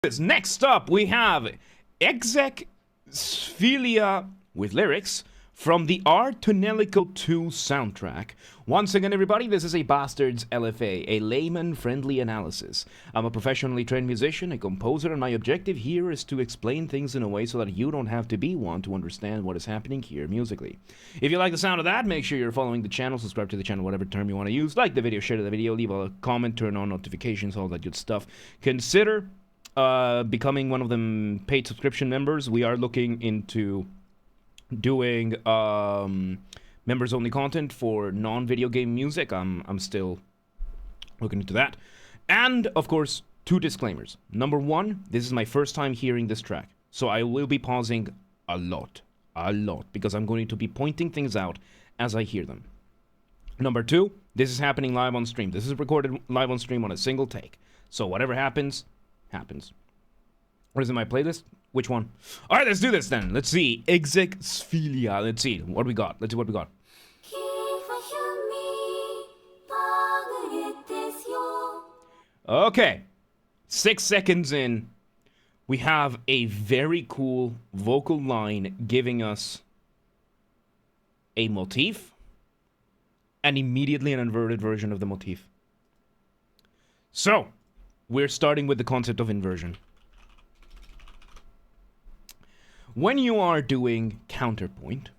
Next up, we have Sphelia with lyrics from the Tonelico 2 soundtrack. Once again, everybody, this is a Basterd's LFA, a layman-friendly analysis. I'm a professionally trained musician, a composer, and my objective here is to explain things in a way so that you don't have to be one to understand what is happening here musically. If you like the sound of that, make sure you're following the channel, subscribe to the channel, whatever term you want to use, like the video, share the video, leave a comment, turn on notifications, all that good stuff. Consider becoming one of them paid subscription members. We are looking into doing members only content for non-video game music. I'm still looking into that. And of course, two disclaimers. Number one, this is my first time hearing this track, so I will be pausing a lot, because I'm going to be pointing things out as I hear them. Number two, this is happening live on stream. This is recorded live on stream on a single take, so whatever happens. What is in my playlist? Which one? Alright, let's do this then. Let's see. Sphelia. Let's see what we got. Okay. 6 seconds in, we have a very cool vocal line giving us a motif and immediately an inverted version of the motif. So, we're starting with the concept of inversion. When you are doing counterpoint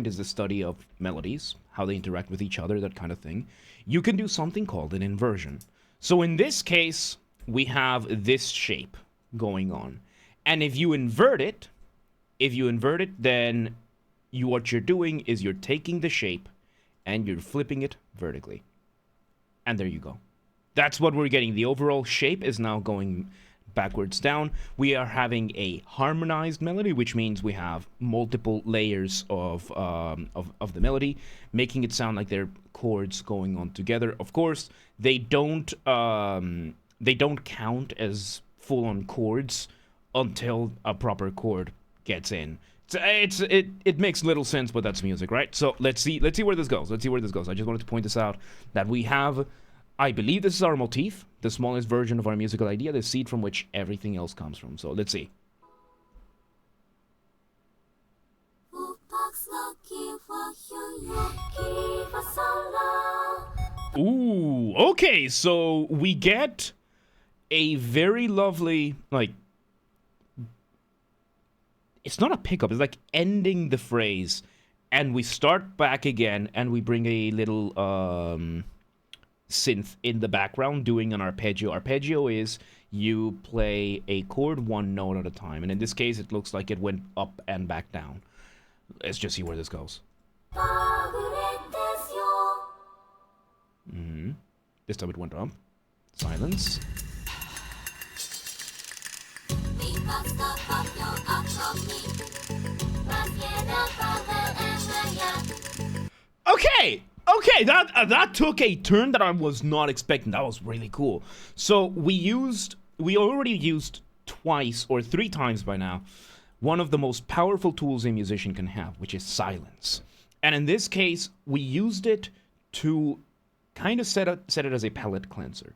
is the study of melodies, how they interact with each other, that kind of thing, you can do something called an inversion. So in this case, we have this shape going on. And if you invert it, then what you're doing is you're taking the shape and you're flipping it vertically. And there you go. That's what we're getting. The overall shape is now going backwards down. We are having a harmonized melody, which means we have multiple layers of the melody, making it sound like they're chords going on together. Of course, they don't count as full-on chords until a proper chord gets in. It makes little sense, but that's music, right? So let's see where this goes. I just wanted to point this out, that we have, I believe this is our motif, the smallest version of our musical idea, the seed from which everything else comes from. So let's see. Ooh, okay, so we get a very lovely, like, it's not a pickup, it's like ending the phrase, and we start back again, and we bring a little, synth in the background doing an arpeggio. Arpeggio is you play a chord one note at a time, and in this case it looks like it went up and back down. Let's just see where this goes. This time it went up. Silence. Okay, that took a turn that I was not expecting. That was really cool. So we already used twice or 3 times by now one of the most powerful tools a musician can have, which is silence. And in this case, we used it to kind of set it as a palate cleanser.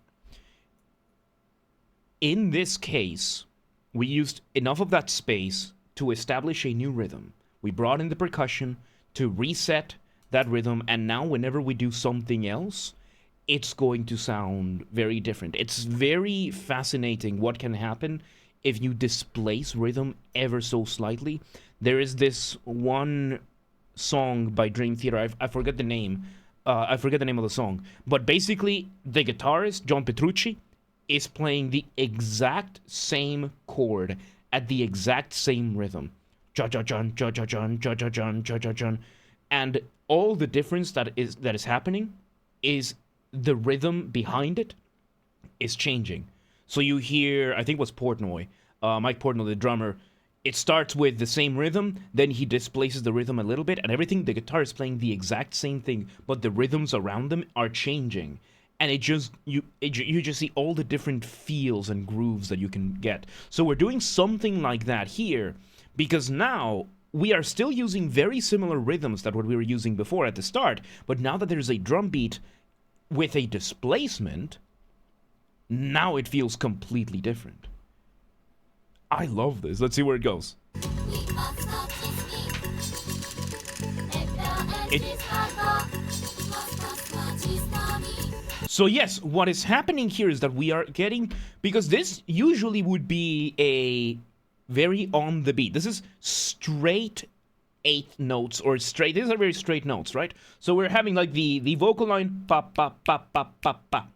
In this case, we used enough of that space to establish a new rhythm. We brought in the percussion to reset that rhythm, and now whenever we do something else, it's going to sound very different. It's very fascinating what can happen if you displace rhythm ever so slightly. There is this one song by Dream Theater, I forget the name. I forget the name of the song, but basically the guitarist John Petrucci is playing the exact same chord at the exact same rhythm. Ja-ja-jun, ja-ja-jun, ja-ja-jun, ja-ja-jun. And all the difference that is happening is the rhythm behind it is changing. So you hear, I think it was Portnoy, Mike Portnoy, the drummer, it starts with the same rhythm, then he displaces the rhythm a little bit, and everything, the guitar is playing the exact same thing, but the rhythms around them are changing. And you just see all the different feels and grooves that you can get. So we're doing something like that here, because now we are still using very similar rhythms that what we were using before at the start, but now that there's a drum beat with a displacement, now it feels completely different. I love this. Let's see where it goes. So yes, what is happening here is that we are getting, because this usually would be a very on the beat. This is straight eighth notes, or straight, these are very straight notes, right? So we're having like the vocal line, pop, pop, pop, pop, pop, pop.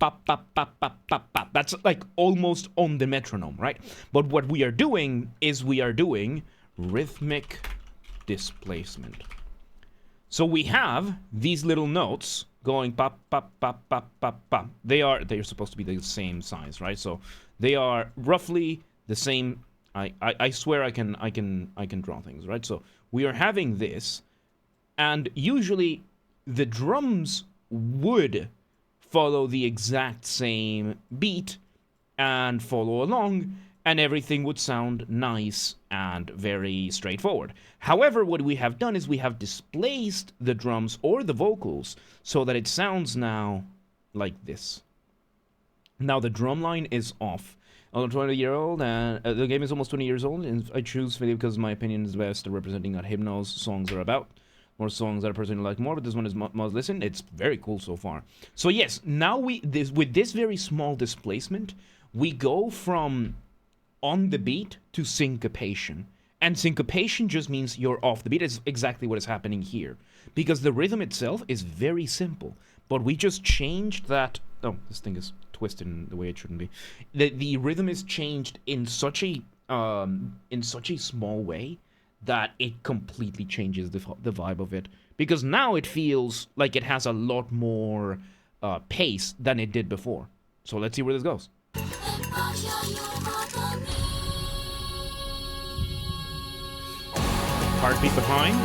Pop, pop, pop, pop, pop, pop. That's like almost on the metronome, right? But what we are doing is we are doing rhythmic displacement. So we have these little notes going pop, pop, pop, pop, pop, pop. They're supposed to be the same size, right? So they are roughly the same. I swear I can draw things, right? So we are having this, and usually the drums would follow the exact same beat and follow along, and everything would sound nice and very straightforward. However, what we have done is we have displaced the drums or the vocals so that it sounds now like this. Now the drum line is off. I'm 20-year-old, and the game is almost 20 years old, and I choose Philip because my opinion is the best at representing what Hypno's songs are about. More songs that I personally like more, but this one is must listen. It's very cool so far. So yes, now with this very small displacement, we go from on the beat to syncopation. And syncopation just means you're off the beat. It's exactly what is happening here. Because the rhythm itself is very simple. But we just changed that. Oh, this thing is twisted in the way it shouldn't be. The rhythm is changed in such a small way that it completely changes the vibe of it. Because now it feels like it has a lot more pace than it did before. So let's see where this goes. Heartbeat behind.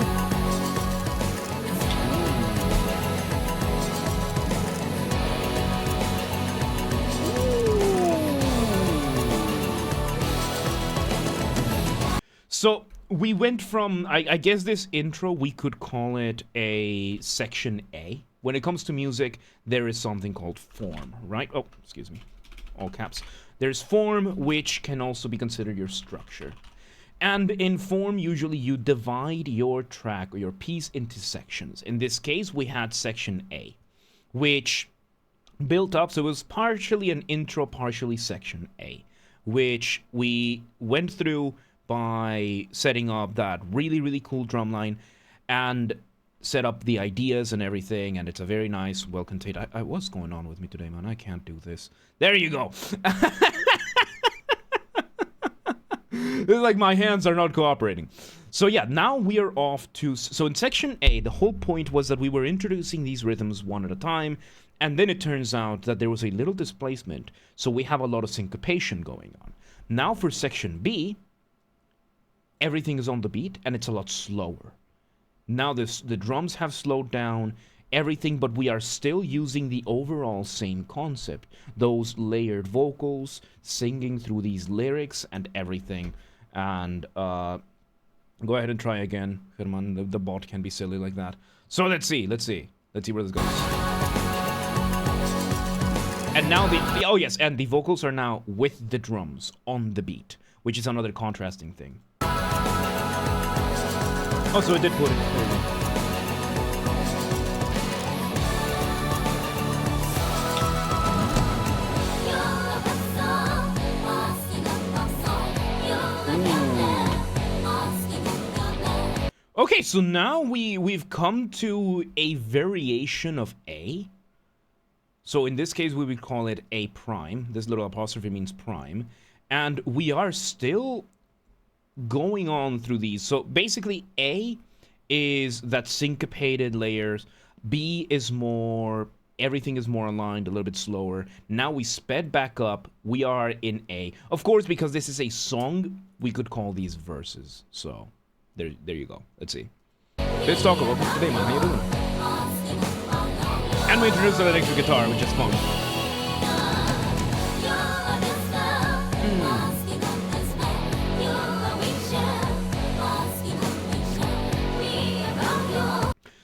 So we went from, I guess this intro, we could call it a section A. When it comes to music, there is something called form, right? Oh, excuse me, all caps. There's form, which can also be considered your structure. And in form, usually you divide your track or your piece into sections. In this case, we had section A, which built up, so it was partially an intro, partially section A, which we went through by setting up that really, really cool drum line and set up the ideas and everything, and it's a very nice, well-contained... what's going on with me today, man? I can't do this. There you go! It's like my hands are not cooperating. So yeah, now we are off to... So in section A, the whole point was that we were introducing these rhythms one at a time, and then it turns out that there was a little displacement, so we have a lot of syncopation going on. Now for section B, everything is on the beat, and it's a lot slower. Now the drums have slowed down, everything, but we are still using the overall same concept. Those layered vocals, singing through these lyrics and everything. And go ahead and try again. Come on, the bot can be silly like that. So let's see where this goes. And now oh yes, and the vocals are now with the drums on the beat, which is another contrasting thing. Oh, so it did put it. There we go. Okay, so now we've come to a variation of A. So in this case, we would call it A prime. This little apostrophe means prime. And we are still going on through these. So basically, A is that syncopated layers. B is more, everything is more aligned, a little bit slower. Now we sped back up. We are in A. Of course, because this is a song, we could call these verses. So there you go. Let's see. Let's talk about this today, man. How you doing? And we introduced the electric guitar, which is fun.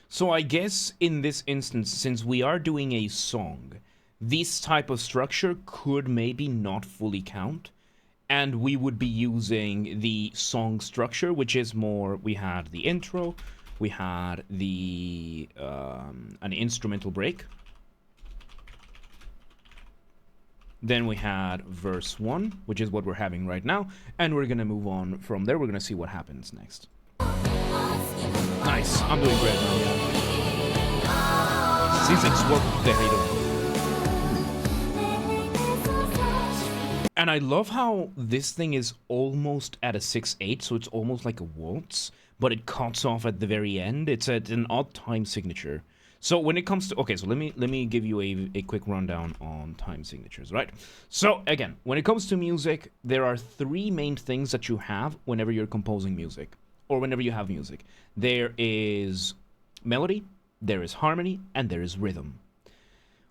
So I guess in this instance, since we are doing a song, this type of structure could maybe not fully count. and we would be using the song structure, which is more, we had the intro, we had the an instrumental break, then we had verse 1, which is what we're having right now, and we're gonna move on from there. We're gonna see what happens next. Nice, I'm doing great now, yeah. Seems like swap the hate. And I love how this thing is almost at a 6/8, so it's almost like a waltz, but it cuts off at the very end. It's at an odd time signature. So when it comes to, okay, so let me give you a quick rundown on time signatures, right? So again, when it comes to music, there are three main things that you have whenever you're composing music, or whenever you have music. There is melody, there is harmony, and there is rhythm.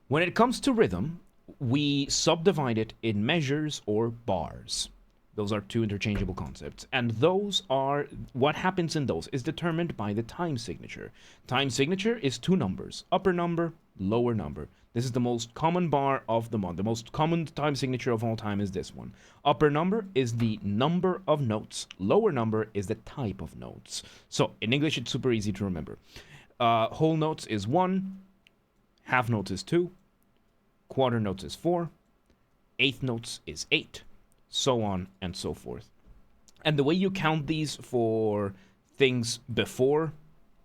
When it comes to rhythm, we subdivide it in measures or bars. Those are two interchangeable concepts. And those are, what happens in those is determined by the time signature. Time signature is two numbers, upper number, lower number. This is the most common bar of the month. The most common time signature of all time is this one. Upper number is the number of notes. Lower number is the type of notes. So in English, it's super easy to remember. Whole notes is 1, half notes is 2, quarter notes is 4, eighth notes is 8, so on and so forth. And the way you count these for things before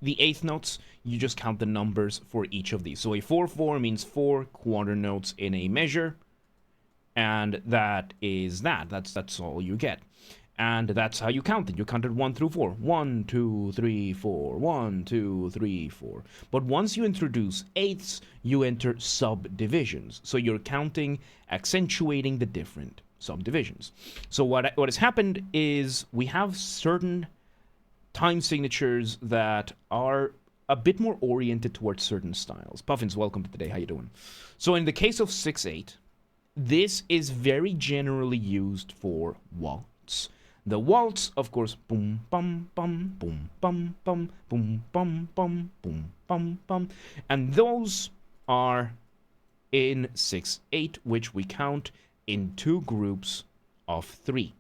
the eighth notes, you just count the numbers for each of these. So a 4/4 means 4 quarter notes in a measure, and that is that. That's all you get. And that's how you count it. You count it 1 through 4. 1, 2, 3, 4. 1, 2, 3, 4. But once you introduce eighths, you enter subdivisions. So you're counting, accentuating the different subdivisions. So what has happened is we have certain time signatures that are a bit more oriented towards certain styles. Puffins, welcome to today. How you doing? So in the case of 6/8, this is very generally used for waltz. The waltz, of course, boom, bum, bum, boom, bum, bum, boom, bum, bum, boom, bum, bum. And those are in 6/8, which we count in two groups of 3.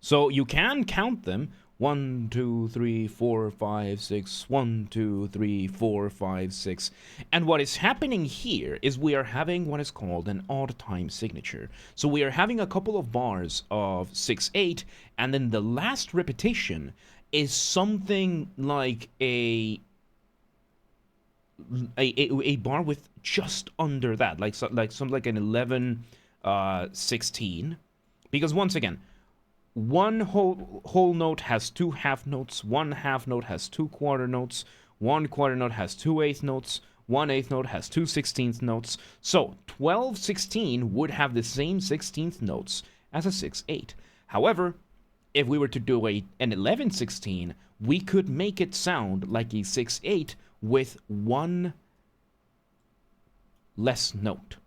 So you can count them 1, 2, 3, 4, 5, 6, 1, 2, 3, 4, 5, 6. And what is happening here is we are having what is called an odd time signature. So we are having a couple of bars of 6/8, and then the last repetition is something like a bar with just under that, like something like an 11, 16. Because once again, one whole note has 2 half notes, 1 half note has 2 quarter notes, 1 quarter note has 2 eighth notes, 1 eighth note has 2 16th notes. So 12/16 would have the same 16th notes as a 6/8. However, if we were to do an 11/16, we could make it sound like a 6/8 with 1 less note.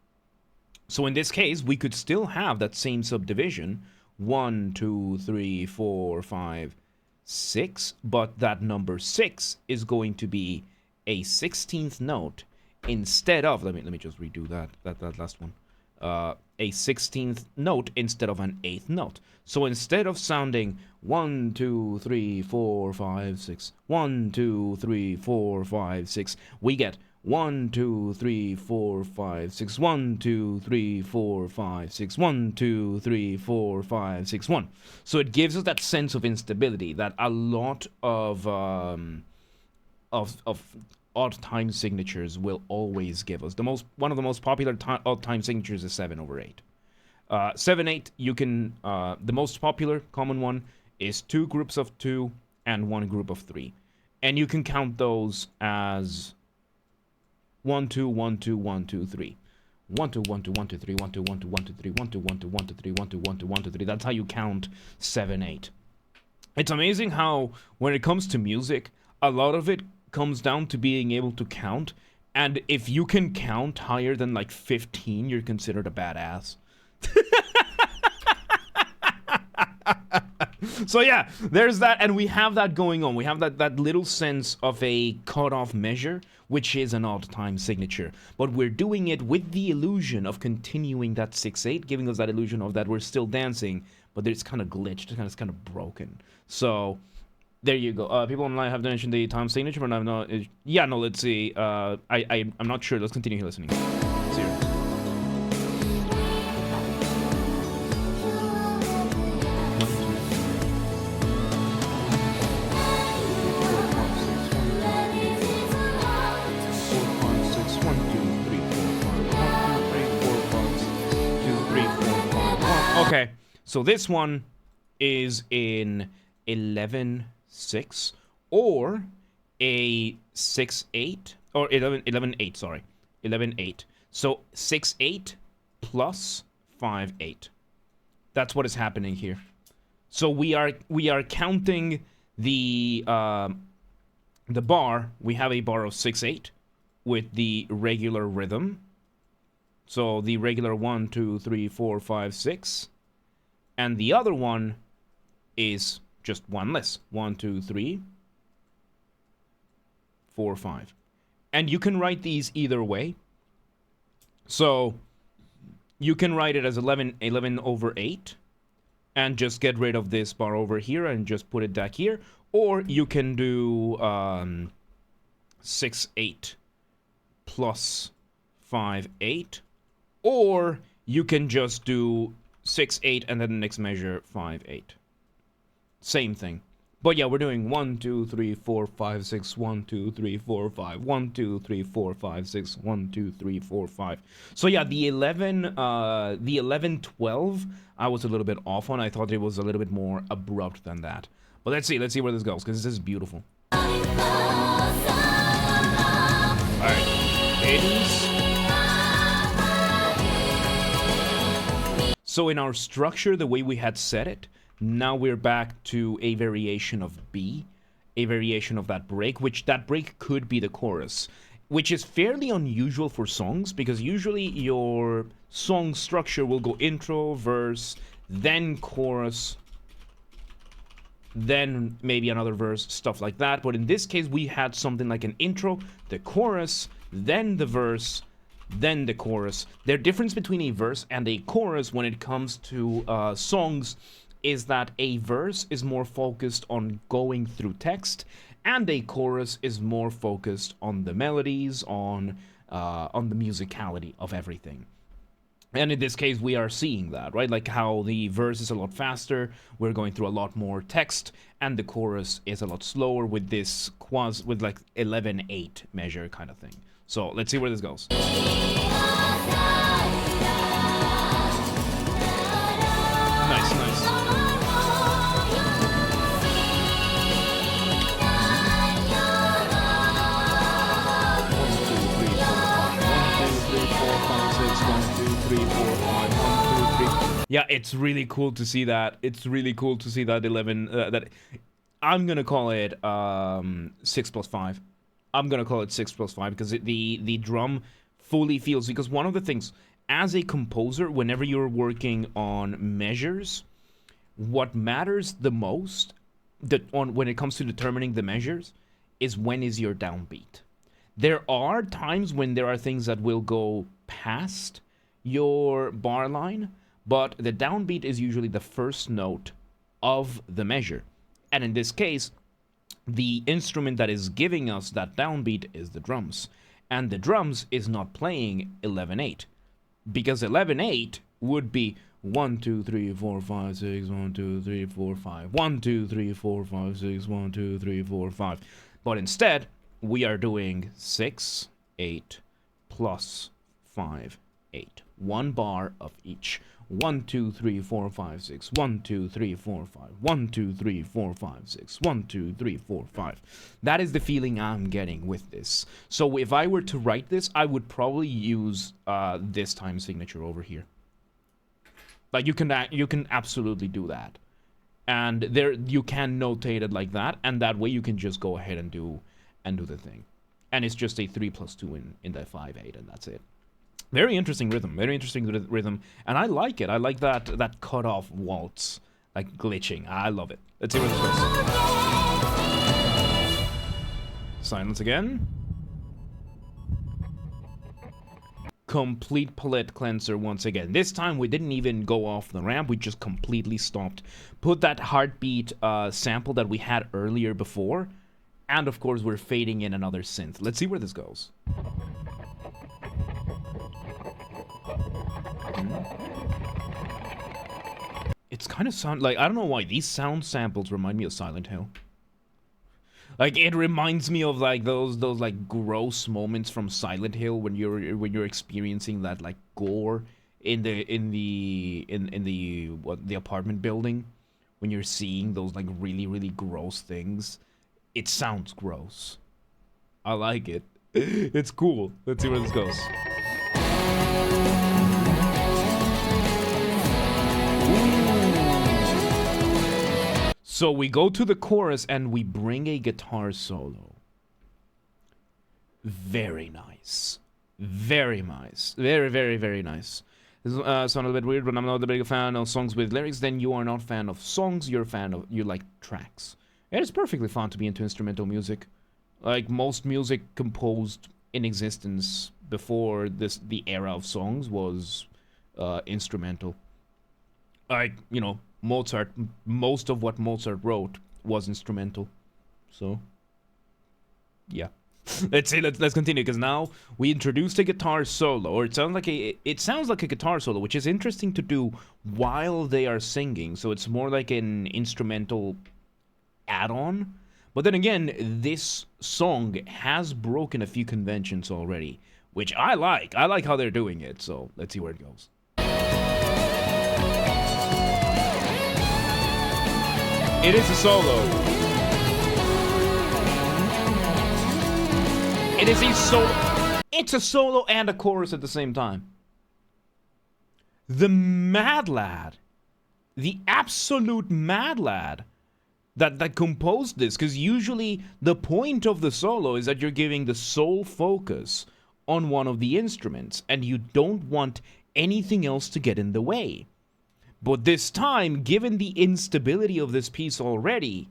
So in this case, we could still have that same subdivision, 1, 2, 3, 4, 5, 6, but that number 6 is going to be a 16th note instead of, let me just redo that last one, a 16th note instead of an 8th note. So instead of sounding 1, 2, 3, 4, 5, 6, 1, 2, 3, 4, 5, 6, we get 1, 2, 3, 4, 5, 6, 1, 2, 3, 4, 5, 6, 1, 2, 3, 4, 5, 6, 1. So it gives us that sense of instability that a lot of odd time signatures will always give us. One of the most popular odd time signatures is 7/8. 7/8, you can the most popular common one is 2 groups of 2 and 1 group of 3, and you can count those as 1 2 1 2 1 2 3. 1 2 1 2 1 2 3 1 2 1 2 1 2 3 1 2 1 2 1 2 3 1 2 1 2 1 2 3. That's how you count 7/8. It's amazing how when it comes to music, a lot of it comes down to being able to count, and if you can count higher than like 15, you're considered a badass. So yeah, there's that, and we have that going on. We have that little sense of a cutoff measure, which is an odd time signature. But we're doing it with the illusion of continuing that 6/8, giving us that illusion of that we're still dancing, but it's kind of glitched, it's kind of broken. So there you go. People online have mentioned the time signature, but I'm not. Yeah, no. Let's see. I'm not sure. Let's continue listening. Zero. Okay, so this one is in 11/6 or a 6/8 or 11/8. Sorry, 11/8. So 6/8 plus 5/8. That's what is happening here. So we are counting the bar. We have a bar of 6/8 with the regular rhythm. So the regular 1, 2, 3, 4, 5, 6. And the other one is just one less. 1, 2, 3, 4, 5. And you can write these either way. So you can write it as 11/8 and just get rid of this bar over here and just put it back here. Or you can do 6/8 plus 5/8. Or you can just do 6/8 and then the next measure 5/8. Same thing. But yeah, we're doing 1, 2, 3, 4, 5, 6, 1, 2, 3, 4, 5, 1, 2, 3, 4, 5, 6, 1, 2, 3, 4, 5. So yeah, the 11/12, I was a little bit off on. I thought it was a little bit more abrupt than that. But let's see where this goes, because this is beautiful. Alright, 80s. So in our structure, the way we had set it, now we're back to a variation of B, a variation of that break, which that break could be the chorus, which is fairly unusual for songs, because usually your song structure will go intro, verse, then chorus, then maybe another verse, stuff like that. But in this case, we had something like an intro, the chorus, then the verse, then the chorus. The difference between a verse and a chorus when it comes to songs is that a verse is more focused on going through text, and a chorus is more focused on the melodies, on the musicality of everything. And in this case, we are seeing that, right? Like how the verse is a lot faster, we're going through a lot more text, and the chorus is a lot slower with this with like 11/8 measure kind of thing. So let's see where this goes. Nice, nice. Yeah, it's really cool to see that. It's really cool to see that 11. That I'm gonna call it 6 plus 5. I'm gonna call it 6 plus 5 because the drum fully feels, because one of the things as a composer, whenever you're working on measures, what matters the most when it comes to determining the measures is when is your downbeat. There are times when there are things that will go past your bar line, but the downbeat is usually the first note of the measure. And in this case, the instrument that is giving us that downbeat is the drums. And the drums is not playing 11/8. Because 11/8 would be 1, 2, 3, 4, 5, 6, 1, 2, 3, 4, 5. 1, 2, 3, 4, 5, 6, 1, 2, 3, 4, 5. But instead, we are doing 6, 8 plus 5, 8. One bar of each. 1, 2, 3, 4, 5, 6. 1, 2, 3, 4, 5. 1, 2, 3, 4, 5, 6. 1, 2, 3, 4, 5. That is the feeling I'm getting with this. So if I were to write this, I would probably use this time signature over here. Like you can absolutely do that, and there you can notate it like that, and that way you can just go ahead and do the thing, and it's just a 3 plus 2 in the 5/8, and that's it. Very interesting rhythm, and I like it. I like that cutoff waltz like glitching. I love it. Let's see where this goes. Silence again. Complete palette cleanser once again. This time we didn't even go off the ramp, we just completely stopped. Put that heartbeat sample that we had earlier before, and of course we're fading in another synth. Let's see where this goes. It's kind of sound like, I don't know why, these sound samples remind me of Silent Hill. Like, it reminds me of like those like gross moments from Silent Hill when you're experiencing that like gore in the apartment building, when you're seeing those like really gross things. It sounds gross. I like it. It's cool. Let's see where this goes. So we go to the chorus and we bring a guitar solo. Very nice. Very nice. Very nice. This sounds a little bit weird, but I'm not a big fan of songs with lyrics. Then you are not a fan of songs, you're a fan of, you like tracks. It is perfectly fun to be into instrumental music. Like most music composed in existence before the era of songs was instrumental. Like, you know, Mozart, most of what Mozart wrote was instrumental. So, yeah. Let's continue, because now we introduced a guitar solo, or it sounds like a guitar solo, which is interesting to do while they are singing. So it's more like an instrumental add-on. But then again, this song has broken a few conventions already, which I like. I like how they're doing it. So let's see where it goes. It is a solo. It is a solo. It's a solo and a chorus at the same time. The mad lad, the absolute mad lad that composed this, because usually the point of the solo is that you're giving the sole focus on one of the instruments, and you don't want anything else to get in the way. But this time, given the instability of this piece already,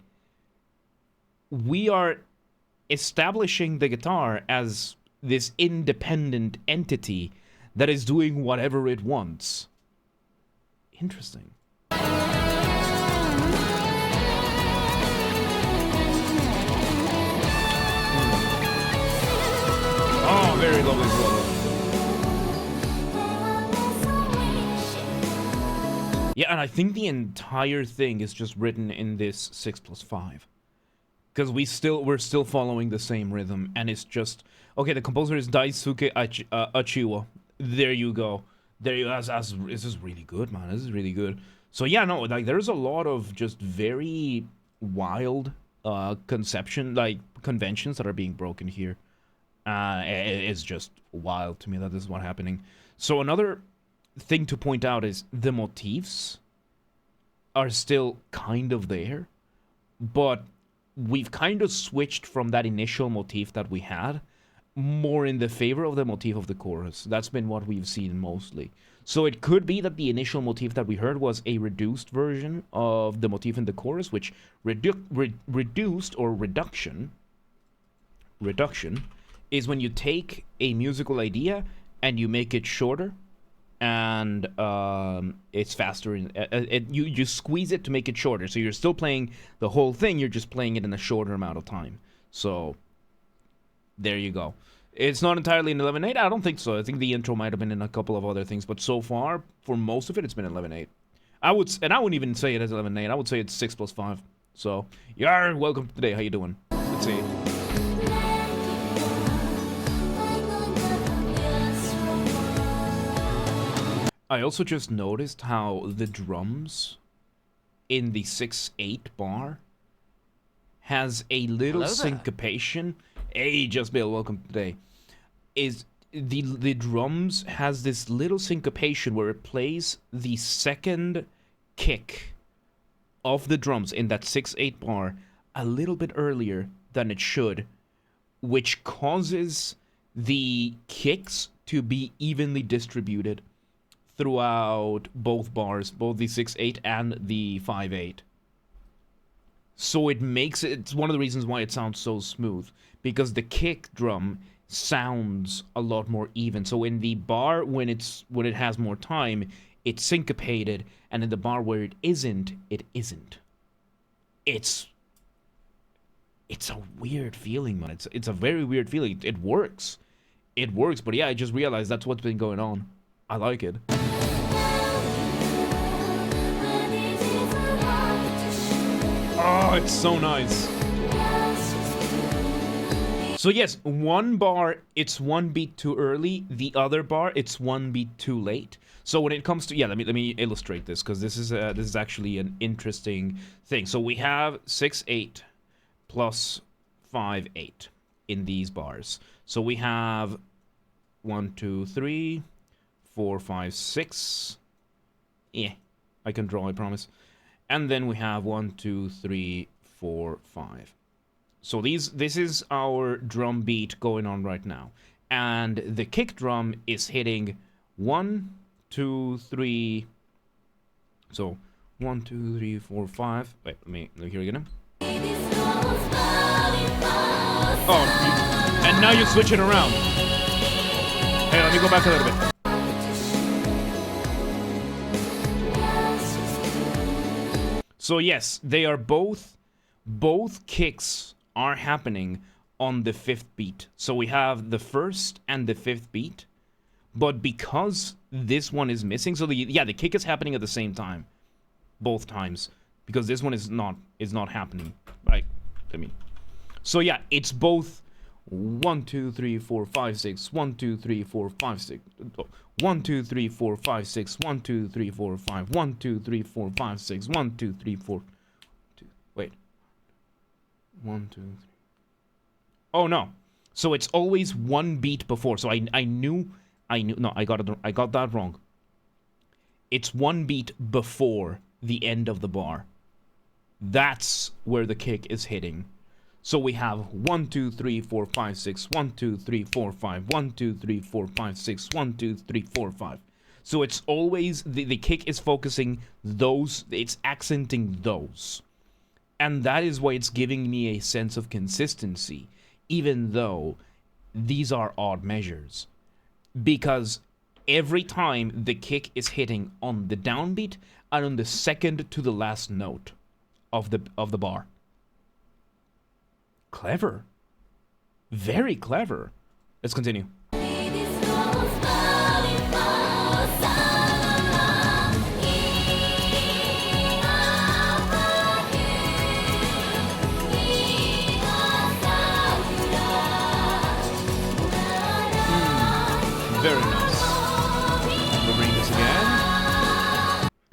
we are establishing the guitar as this independent entity that is doing whatever it wants. Interesting. Oh, very lovely solo. Yeah, and I think the entire thing is just written in this 6+5. Because we're still following the same rhythm, and it's just... Okay, the composer is Daisuke Achiwa. There you go. There you go. This is really good, man. This is really good. So yeah, no, like, there's a lot of just very wild conventions that are being broken here. It's just wild to me that this is what's happening. So another thing to point out is the motifs are still kind of there, but we've kind of switched from that initial motif that we had more in the favor of the motif of the chorus. That's been what we've seen mostly. So it could be that the initial motif that we heard was a reduced version of the motif in the chorus, which reduced or reduction is when you take a musical idea and you make it shorter, and it's faster. You squeeze it to make it shorter, so you're still playing the whole thing, you're just playing it in a shorter amount of time. So there you go. It's not entirely in 11.8. I don't think so. I think the intro might have been in a couple of other things, but so far, for most of it, it's been 11.8. I wouldn't even say it as 11.8. I would say it's 6+5. So, you're welcome today. How you doing? Let's see. I also just noticed how the drums in the 6/8 bar has a little syncopation. Hey, Just Bill, welcome today. Is the drums has this little syncopation where it plays the second kick of the drums in that 6/8 bar a little bit earlier than it should, which causes the kicks to be evenly distributed throughout both bars, both the 6/8 and the 5/8. So it's one of the reasons why it sounds so smooth, because the kick drum sounds a lot more even. So in the bar when it has more time, it's syncopated, and in the bar where it isn't, it isn't. It's a weird feeling, man. It's a very weird feeling. It works. It works, but yeah, I just realized that's what's been going on. I like it. Oh, it's so nice. So yes, one bar, it's one beat too early. The other bar, it's one beat too late. So when it comes to, yeah, let me illustrate this, because this is actually an interesting thing. So we have 6/8 plus 5/8 in these bars. So we have 1, 2, 3, 4, 5, 6. Yeah, I can draw, I promise. And then we have 1, 2, 3, 4, 5. So this is our drum beat going on right now. And the kick drum is hitting 1, 2, 3. So 1, 2, 3, 4, 5. Wait, let me hear it again. Oh, and now you're switching around. Hey, let me go back a little bit. So yes, they are both kicks are happening on the 5th beat. So we have the 1st and the 5th beat, but because this one is missing, so the kick is happening at the same time, both times, because this one is not happening. Right? So yeah, it's both 1, 2, 3, 4, 5, 6. 1, 2, 3, 4, 5, 6. 1, 2, 3, 4, 5, 6. 1, 2, 3, 4, 5. 1, 2, 3, 4, 5, 6. 1, 2, 3, 4. Wait. 1, 2, 3. Oh no. So it's always one beat before. So I knew. No, I got that wrong. It's one beat before the end of the bar. That's where the kick is hitting. So we have 1, 2, 3, 4, 5, 6. 1, 2, 3, 4, 5. 1, 2, 3, 4, 5, 6. 1, 2, 3, 4, 5. So it's always the kick is focusing those. It's accenting those. And that is why it's giving me a sense of consistency, even though these are odd measures. Because every time the kick is hitting on the downbeat and on the second to the last note of the bar. Clever. Very clever. Let's continue. Very nice. We'll bring this again.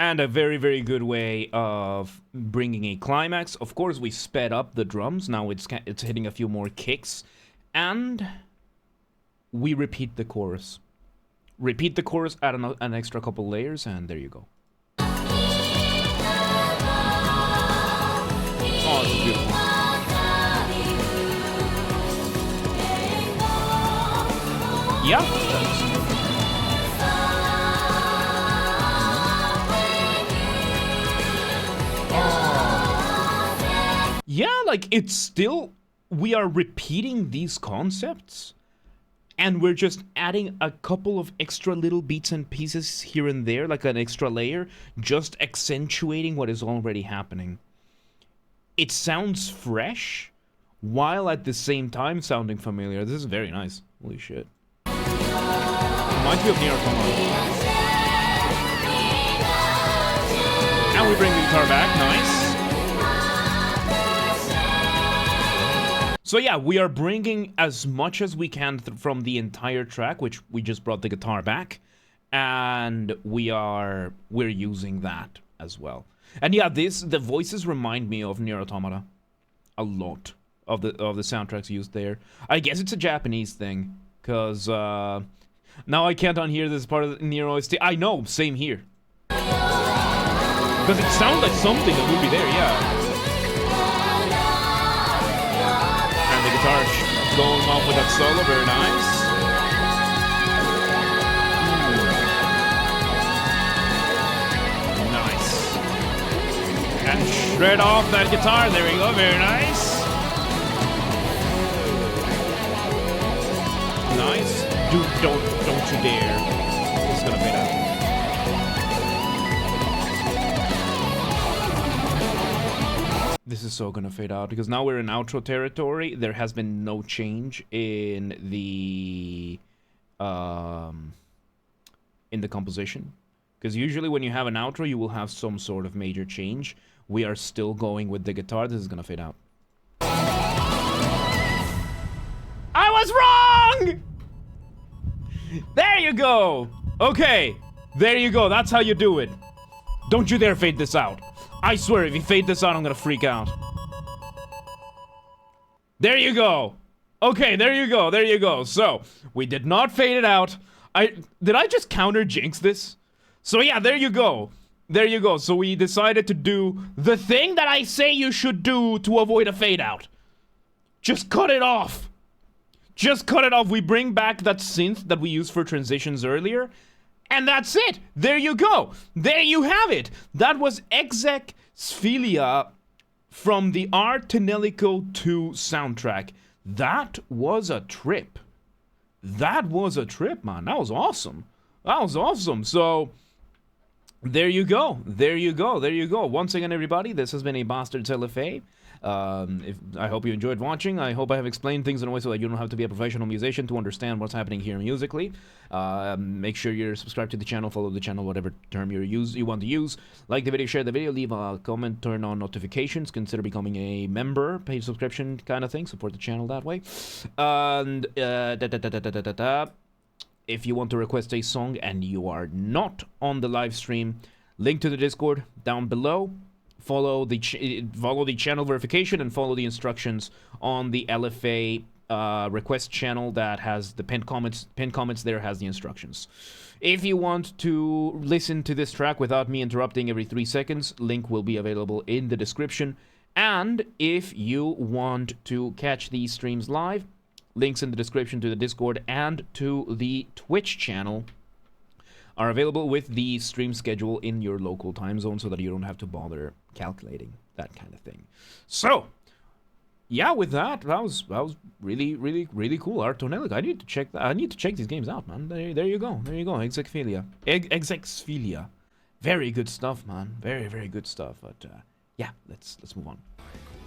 And a very, very good way of bringing a climax. Of course, we sped up the drums. Now it's hitting a few more kicks. And we repeat the chorus. Repeat the chorus, add an extra couple layers, and there you go. Oh, this is beautiful. Yeah. Yeah, like it's still, we are repeating these concepts and we're just adding a couple of extra little beats and pieces here and there, like an extra layer, just accentuating what is already happening. It sounds fresh while at the same time sounding familiar. This is very nice. Holy shit. Reminds me of Nier Automata. And we bring the guitar back, nice. So yeah, we are bringing as much as we can from the entire track, which we just brought the guitar back, and we're using that as well. And yeah, the voices remind me of Nier Automata a lot of the soundtracks used there. I guess it's a Japanese thing, cause now I can't unhear this part of the Nier OST. I know, same here. Cause it sounds like something that would be there, yeah. Guitar going off with that solo, very nice. And shred off that guitar. There we go. Very nice. Nice. Dude, don't you dare. It's gonna fade out. This is so gonna fade out because now we're in outro territory. There has been no change in the composition. Because usually when you have an outro, you will have some sort of major change. We are still going with the guitar. This is gonna fade out. I was wrong! There you go! Okay, there you go. That's how you do it. Don't you dare fade this out. I swear, if you fade this out, I'm gonna freak out. There you go. Okay, there you go. There you go. So, we did not fade it out. Did I just counter jinx this? So yeah, there you go. There you go. So we decided to do the thing that I say you should do to avoid a fade out. Just cut it off. Just cut it off. We bring back that synth that we used for transitions earlier. And that's it. There you go. There you have it. That was Tonelico from the Tonelico 2 soundtrack. That was a trip. That was a trip, man. That was awesome. That was awesome. So, there you go. There you go. There you go. Once again, everybody, this has been a Basterd LFA. I hope you enjoyed watching. I hope I have explained things in a way so that you don't have to be a professional musician to understand what's happening here musically. Make sure you're subscribed to the channel, follow the channel, whatever term you want to use. Like the video, share the video, leave a comment, turn on notifications, consider becoming a member, paid subscription kind of thing, support the channel that way. And if you want to request a song and you are not on the live stream, link to the Discord down below. Follow the channel verification and follow the instructions on the LFA request channel that has the pinned comments. Pinned comments there has the instructions. If you want to listen to this track without me interrupting every 3 seconds, link will be available in the description. And if you want to catch these streams live, links in the description to the Discord and to the Twitch channel are available with the stream schedule in your local time zone so that you don't have to bother calculating that kind of thing. So, yeah, with that was really cool. Tonelico. I need to check that. I need to check these games out, man. There you go. There you go. Exexphilia. Very good stuff, man. Very good stuff. But yeah, let's move on.